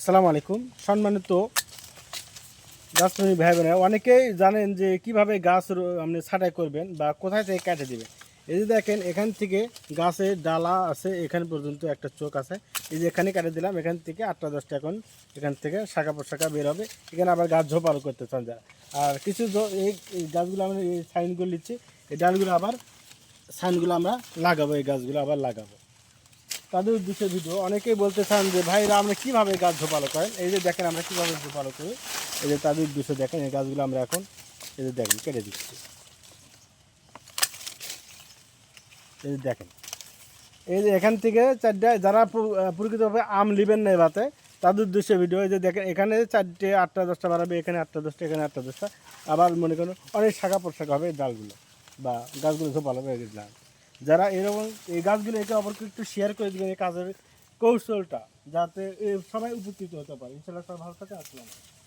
আসসালামু আলাইকুম। সম্মানিত গাছপ্রেমী ভাই বোনেরা, অনেকেই জানেন যে কিভাবে গাছ আপনি ছাঁটাই করবেন বা কোথায় থেকে কেটে দিবেন। এই যে দেখেন, এখান থেকে গাছের ডালা আছে, এখান পর্যন্ত একটা চোখ আছে। এই যে এখানে কেটে দিলাম, এখান থেকে 8টা 10টা এখন এখান থেকে শাখা প্রশাখা বের হবে। এখানে আবার গাছ ঝোপালো করতে চান যারা, আর কিছু এই গাছগুলো আমরা এই সাইনগুলো নিচ্ছি, এই ডালগুলো আবার সাইনগুলো আমরা লাগাবো, এই গাছগুলো আবার লাগাবো। তাদের উদ্দেশ্যে ভিডিও। অনেকেই বলতে চান যে ভাইরা আমরা কীভাবে গাছ ঝোপালো করেন। এই যে দেখেন আমরা কীভাবে ঝোপালো করি। এই যে তাদের উদ্দেশ্যে দেখেন, এই গাছগুলো আমরা এখন এই যে দেখেন কেটে দিচ্ছি। এই যে দেখেন, এই যে এখান থেকে চারটে যারা প্রকৃতভাবে আম নেবেন না এবারে, তাদের উদ্দেশ্যে ভিডিও। এই যে দেখেন, এখানে 4টে 8টা 10টা বাড়াবে, এখানে 8টা 10টা, এখানে 8টা 10টা। আবার মনে করেন অনেক শাখা প্রশাখা হবে এই ডালগুলো বা গাছগুলো ঝোপালো হবে। যারা এরকম এই গাছগুলো একে অপরকে একটু শেয়ার করে দেবেন এই কাজের কৌশলটা, যাতে সবাই উপকৃত হতে পারে। ইনশাআল্লাহ সবাই ভালো থাকে। আসসালামু আলাইকুম।